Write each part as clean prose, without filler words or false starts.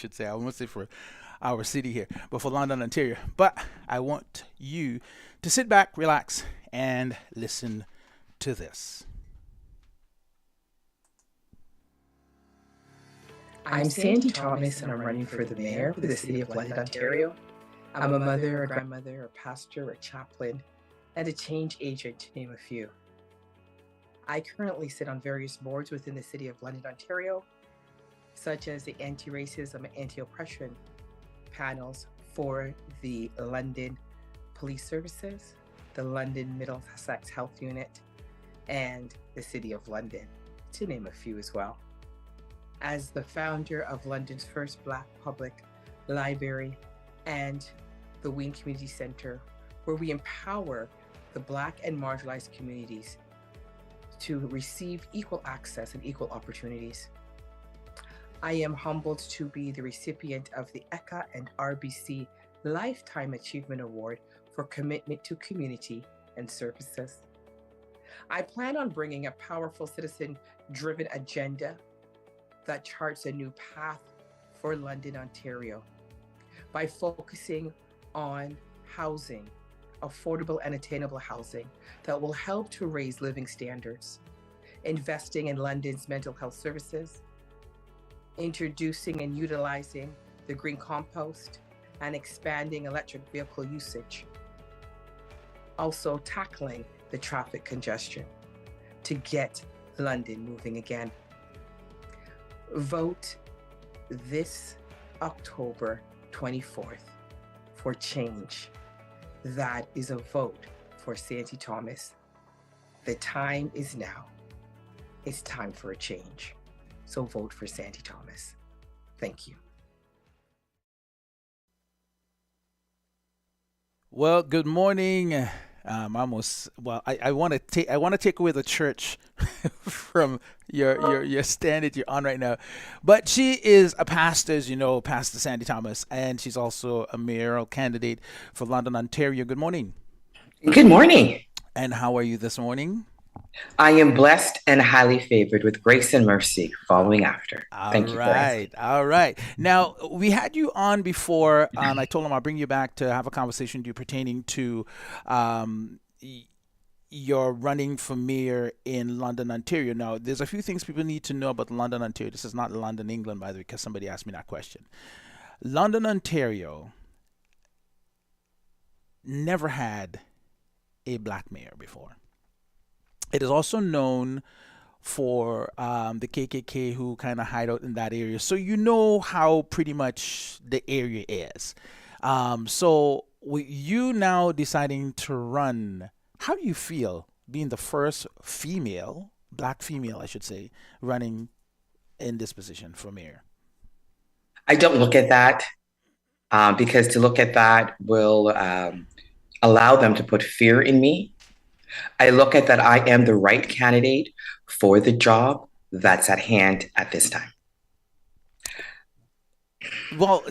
should say. I won't say for our city here, but for London, Ontario. But I want you to sit back, relax, and listen to this. I'm Sandy Thomas, and I'm running for the mayor of the city of London, Ontario. I'm a mother, a grandmother, a pastor, a chaplain, and a change agent, to name a few. I currently sit on various boards within the city of London, Ontario, such as the anti-racism and anti-oppression panels for the London Police Services, the London Middlesex Health Unit, and the City of London, to name a few as well. As the founder of London's first Black public library and the Wayne Community Centre, where we empower the Black and marginalized communities to receive equal access and equal opportunities. I am humbled to be the recipient of the ECA and RBC Lifetime Achievement Award for commitment to community and services. I plan on bringing a powerful citizen-driven agenda that charts a new path for London, Ontario, by focusing on housing, affordable and attainable housing that will help to raise living standards, investing in London's mental health services, introducing and utilizing the green compost, and expanding electric vehicle usage. Also tackling the traffic congestion to get London moving again. Vote this October 24th for change. That is a vote for Sandie Thomas. The time is now. It's time for a change. So vote for Sandie Thomas. Thank you. Well, good morning. I want to take away the church from your stand that you're on right now, but she is a pastor, as you know, Pastor Sandie Thomas, and she's also a mayoral candidate for London, Ontario. Good morning. Good morning. And how are you this morning? I am blessed and highly favored with grace and mercy following after. Thank you. All right. Now, we had you on before, and I told him I'll bring you back to have a conversation with you pertaining to your running for mayor in London, Ontario. Now, there's a few things people need to know about London, Ontario. This is not London, England, by the way, because somebody asked me that question. London, Ontario never had a black mayor before. It is also known for the KKK who kind of hide out in that area. So you know how pretty much the area is. So with you now deciding to run, how do you feel being the first female, black female, I should say, running in this position for mayor? I don't look at that because to look at that will allow them to put fear in me. I look at that I am the right candidate for the job that's at hand at this time. Well,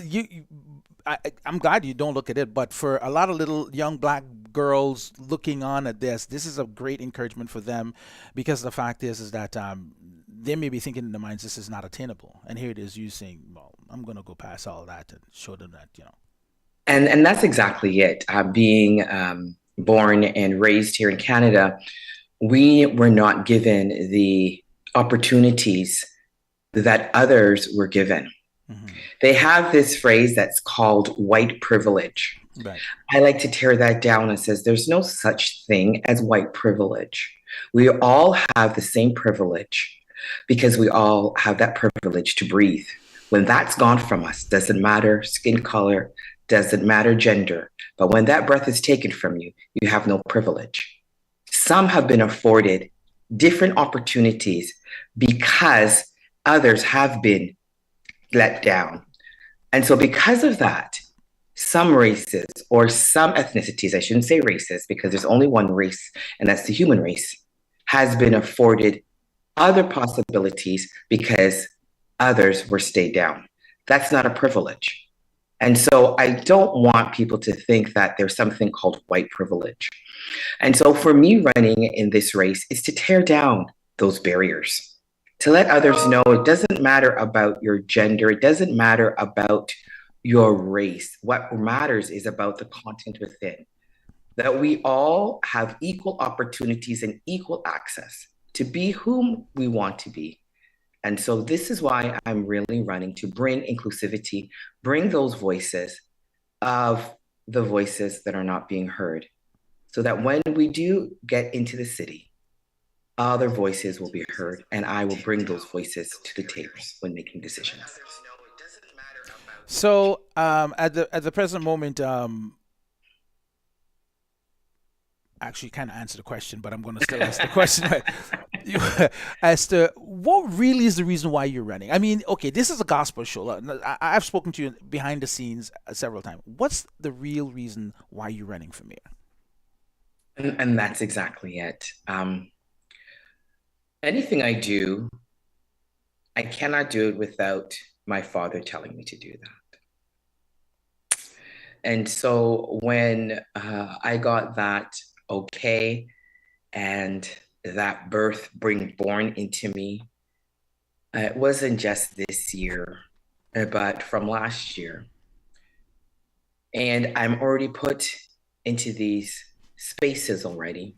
I'm glad you don't look at it, but for a lot of little young black girls looking on at this is a great encouragement for them, because the fact is that they may be thinking in their minds this is not attainable, and here it is you saying, well, I'm going to go past all that and show them that, you know. And that's exactly it. Being born and raised here in Canada, we were not given the opportunities that others were given. Mm-hmm. They have this phrase that's called white privilege. Right. I like to tear that down and says there's no such thing as white privilege. We all have the same privilege because we all have that privilege to breathe. When that's gone from us, doesn't matter skin color, doesn't matter gender, but when that breath is taken from you, you have no privilege. Some have been afforded different opportunities because others have been let down. And so because of that, some races or some ethnicities, I shouldn't say races because there's only one race, and that's the human race, has been afforded other possibilities because others were stayed down. That's not a privilege. And so I don't want people to think that there's something called white privilege. And so for me, running in this race is to tear down those barriers, to let others know it doesn't matter about your gender, it doesn't matter about your race. What matters is about the content within, that we all have equal opportunities and equal access to be whom we want to be. And so this is why I'm really running to bring inclusivity, bring those voices of the voices that are not being heard, so that when we do get into the city, other voices will be heard, and I will bring those voices to the table when making decisions. So at the present moment, actually kind of answer the question, but I'm going to still ask the question. As to what really is the reason why you're running. I mean, okay, this is a gospel show. I've spoken to you behind the scenes several times. What's the real reason why you're running for mayor? And that's exactly it. Anything I do, I cannot do it without my father telling me to do that. And so when I got that okay and that birth being born into me, it wasn't just this year, but from last year. And I'm already put into these spaces already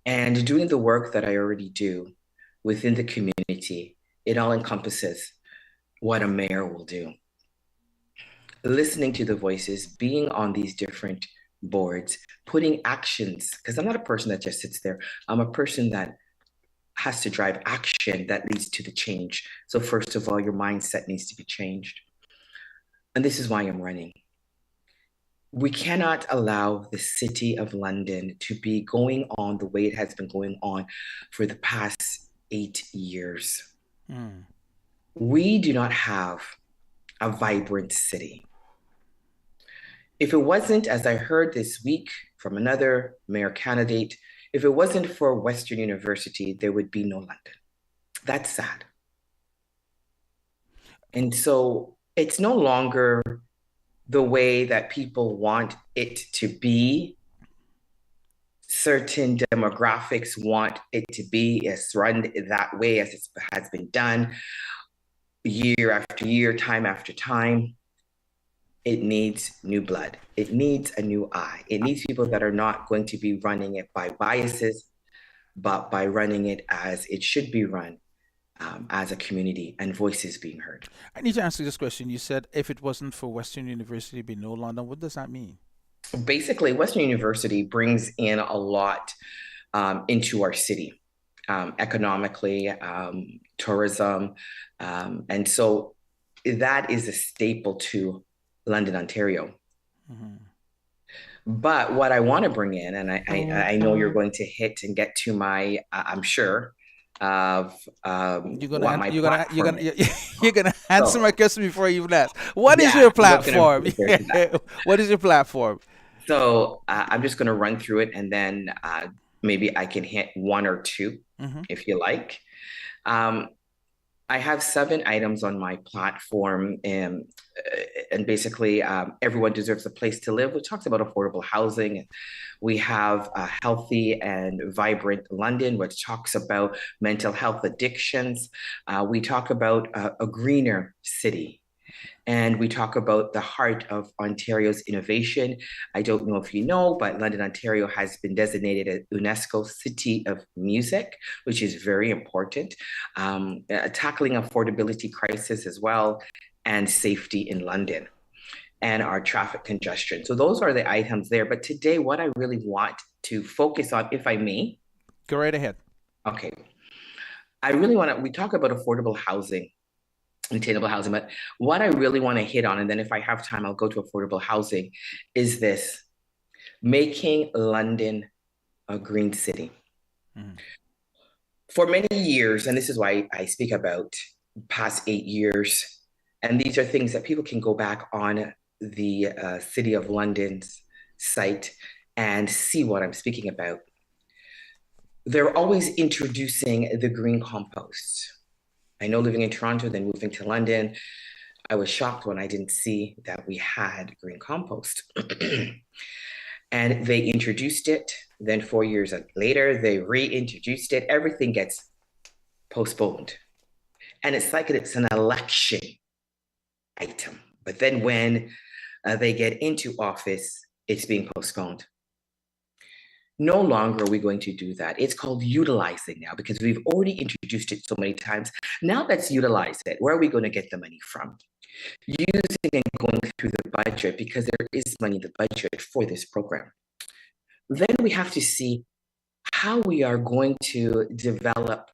and doing the work that I already do within the community. It all encompasses what a mayor will do. Listening to the voices, being on these different boards, putting actions, because I'm not a person that just sits there. I'm a person that has to drive action that leads to the change. So first of all, your mindset needs to be changed. And this is why I'm running. We cannot allow the city of London to be going on the way it has been going on for the past 8 years. We do not have a vibrant city. If it wasn't, as I heard this week from another mayor candidate, if it wasn't for Western University, there would be no London. That's sad. And so it's no longer the way that people want it to be. Certain demographics want it to be. It's run that way as it has been done year after year, time after time. It needs new blood. It needs a new eye. It needs people that are not going to be running it by biases, but by running it as it should be run, as a community and voices being heard. I need to ask you this question. You said if it wasn't for Western University, it'd be no London. What does that mean? Basically, Western University brings in a lot into our city, economically, tourism. And so that is a staple to London, Ontario. But what I want to bring in, and I know you're going to hit and get to my, I'm sure, of You're what my platform is. you're gonna answer So, my question before you even ask. What is yeah, your I was going to platform? refer to that. What is your platform? So I'm just going to run through it, and then maybe I can hit one or two if you like. Um, I have 7 items on my platform, and basically, everyone deserves a place to live, which talks about affordable housing. We have a healthy and vibrant London, which talks about mental health addictions. We talk about a greener city. And we talk about the heart of Ontario's innovation. I don't know if you know, but London, Ontario has been designated a UNESCO City of Music, which is very important. Tackling affordability crisis as well, and safety in London, and our traffic congestion. So those are the items there. But today, what I really want to focus on, if I may. Go right ahead. Okay. I really want to, we talk about affordable housing, attainable housing. But what I really want to hit on, and then if I have time, I'll go to affordable housing, is this: making London a green city. For many years, and this is why I speak about past 8 years, and these are things that people can go back on the City of London's site and see what I'm speaking about. They're always introducing the green compost. I know, living in Toronto, then moving to London, I was shocked when I didn't see that we had green compost. And they introduced it. Then 4 years later, they reintroduced it. Everything gets postponed. And it's like it's an election item. But then when they get into office, it's being postponed. No longer are we going to do that. It's called utilizing now because we've already introduced it so many times. Now let's utilize it. Where are we going to get the money from? Using and going through the budget because there is money in the budget for this program. Then we have to see how we are going to develop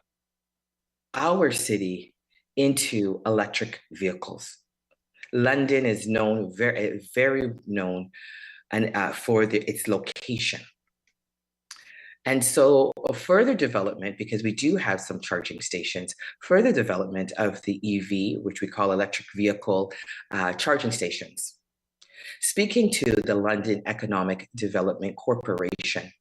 our city into electric vehicles. London is known, very known and for its location. And so a further development, because we do have some charging stations, further development of the EV, which we call electric vehicle charging stations. Speaking to the London Economic Development Corporation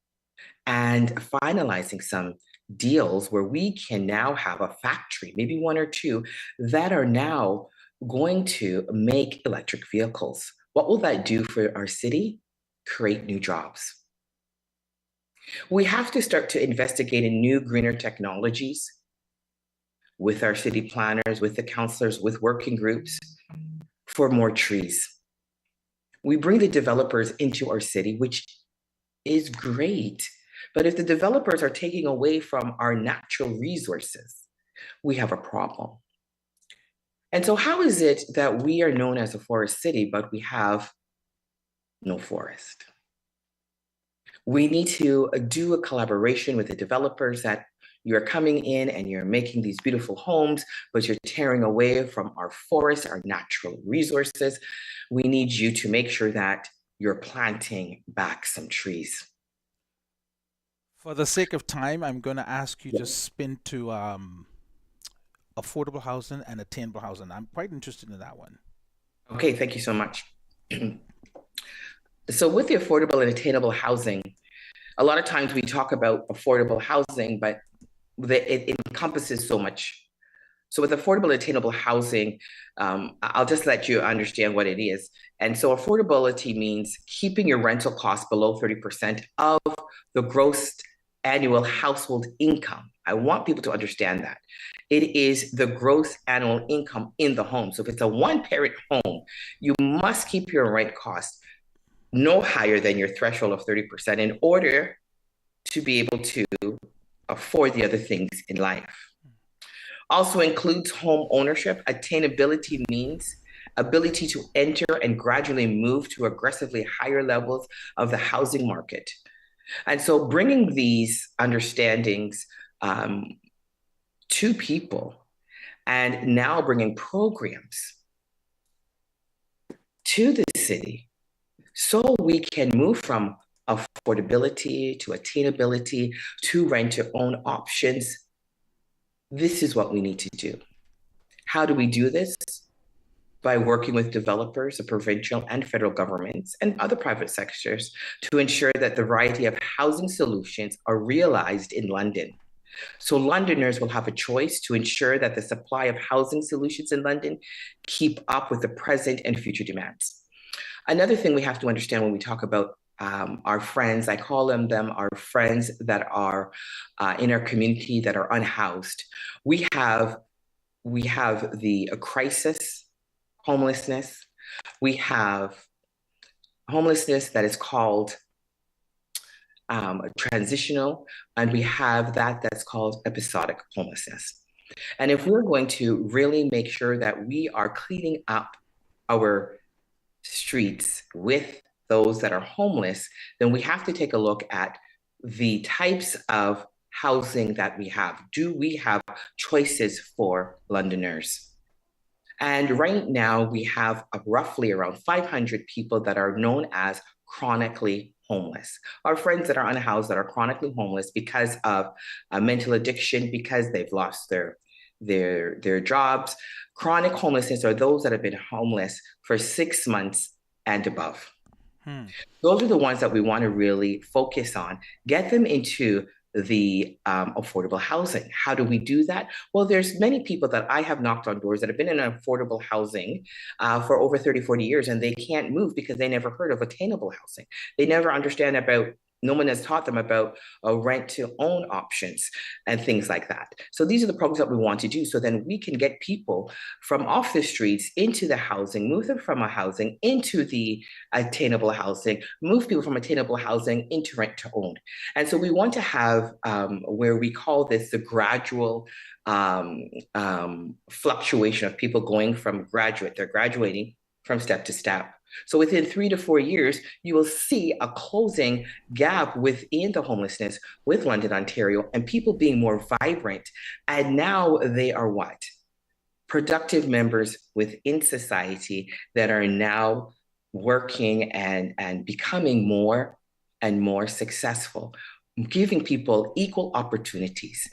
and finalizing some deals where we can now have a factory, maybe one or two, that are now going to make electric vehicles. What will that do for our city? Create new jobs. We have to start to investigate in new, greener technologies with our city planners, with the councillors, with working groups for more trees. We bring the developers into our city, which is great. But if the developers are taking away from our natural resources, we have a problem. And so how is it that we are known as a forest city, but we have no forest? We need to do a collaboration with the developers that you're coming in and you're making these beautiful homes, but you're tearing away from our forests, our natural resources. We need you to make sure that you're planting back some trees. For the sake of time, I'm going to ask you to spin to affordable housing and attainable housing. I'm quite interested in that one. Okay, thank you so much. So with the affordable and attainable housing, a lot of times we talk about affordable housing, but it encompasses so much. So with affordable attainable housing, I'll just let you understand what it is. And so affordability means keeping your rental costs below 30% of the gross annual household income. I want people to understand that. It is the gross annual income in the home. So if it's a one-parent home, you must keep your rent costs no higher than your threshold of 30% in order to be able to afford the other things in life. Also includes home ownership. Attainability means ability to enter and gradually move to aggressively higher levels of the housing market. And so bringing these understandings to people and now bringing programs to the city so we can move from affordability to attainability to rent to own options. This is what we need to do. How do we do this? By working with developers, the provincial and federal governments, and other private sectors to ensure that the variety of housing solutions are realized in London. So Londoners will have a choice to ensure that the supply of housing solutions in London keep up with the present and future demands. Another thing we have to understand when we talk about our friends, I call them our friends that are in our community that are unhoused. We have the crisis homelessness. We have homelessness that is called transitional, and we have that's called episodic homelessness. And if we're going to really make sure that we are cleaning up our streets with those that are homeless, then we have to take a look at the types of housing that we have. Do we have choices for Londoners? And right now we have roughly around 500 people that are known as chronically homeless. Our friends that are unhoused that are chronically homeless because of mental addiction, because they've lost their jobs. Chronic homelessness are those that have been homeless for 6 months and above. Those are the ones that we want to really focus on, get them into the affordable housing. How do we do that? Well, there's many people that I have knocked on doors that have been in affordable housing for over 30, 40 years, and they can't move because they never heard of attainable housing. They never understand about No one has taught them about rent to own options and things like that. So these are the programs that we want to do. So then we can get people from off the streets into the housing, move them from a housing into the attainable housing, move people from attainable housing into rent to own. And so we want to have where we call this the gradual fluctuation of people going from they're graduating from step to step. So within 3 to 4 years, you will see a closing gap within the homelessness with London, Ontario, and people being more vibrant. And now they are what? Productive members within society that are now working and becoming more and more successful, giving people equal opportunities.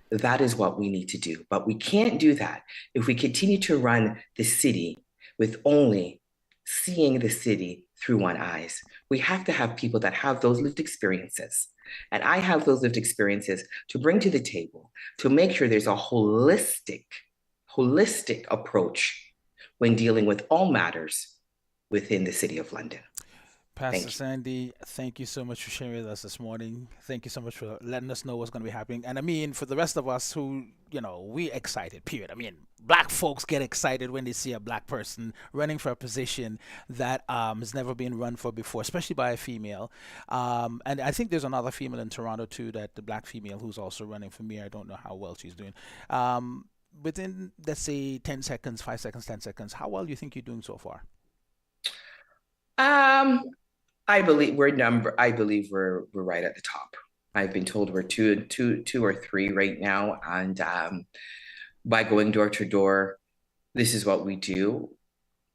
That is what we need to do. But we can't do that if we continue to run the city with only seeing the city through one eyes. We have to have people that have those lived experiences. And I have those lived experiences to bring to the table to make sure there's a holistic approach when dealing with all matters within the City of London. Pastor Sandie, thank you so much for sharing with us this morning. Thank you so much for letting us know what's going to be happening. And I mean, for the rest of us who, we excited, period. I mean, black folks get excited when they see a black person running for a position that has never been run for before, especially by a female. And I think there's another female in Toronto too, that the black female who's also running for mayor. I don't know how well she's doing. Within, let's say, 10 seconds, 5 seconds, 10 seconds, how well do you think you're doing so far? I believe we're right at the top. I've been told we're two or three right now, and by going door to door, this is what we do.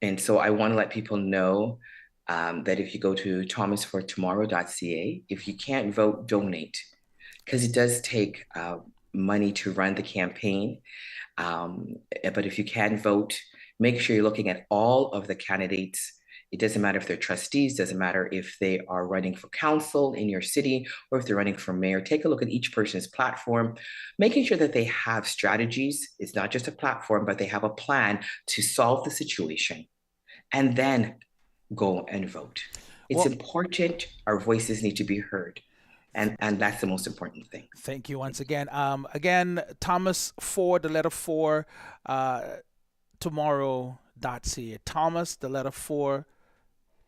And so I want to let people know that if you go to thomasfortomorrow.ca, if you can't vote, donate, because it does take money to run the campaign. But if you can vote, make sure you're looking at all of the candidates. It doesn't matter if they're trustees, doesn't matter if they are running for council in your city or if they're running for mayor. Take a look at each person's platform, making sure that they have strategies. It's not just a platform, but they have a plan to solve the situation, and then go and vote. It's important. Our voices need to be heard. And that's the most important thing. Thank you once again. Again, Thomas 4, the letter 4, tomorrow.ca. Thomas, the letter 4,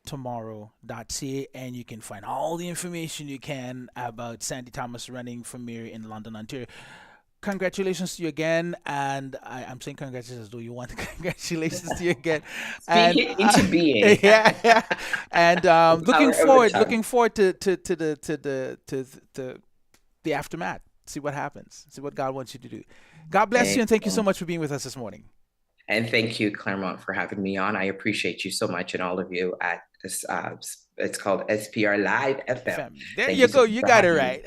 tomorrow.ca, and you can find all the information you can about Sandie Thomas running for mayor in London, Ontario. Congratulations to you again, and I'm saying congratulations. Do you want congratulations to you again? And into being, yeah. And looking forward to the aftermath. See what happens. See what God wants you to do. God bless you, and thank you so much for being with us this morning. And thank you, Claremont, for having me on. I appreciate you so much, and all of you at this. It's called SPR Live FM. There you go. You got it right.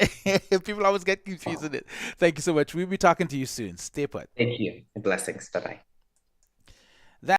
People always get confused with it. Thank you so much. We'll be talking to you soon. Stay put. Thank you. And blessings. Bye-bye.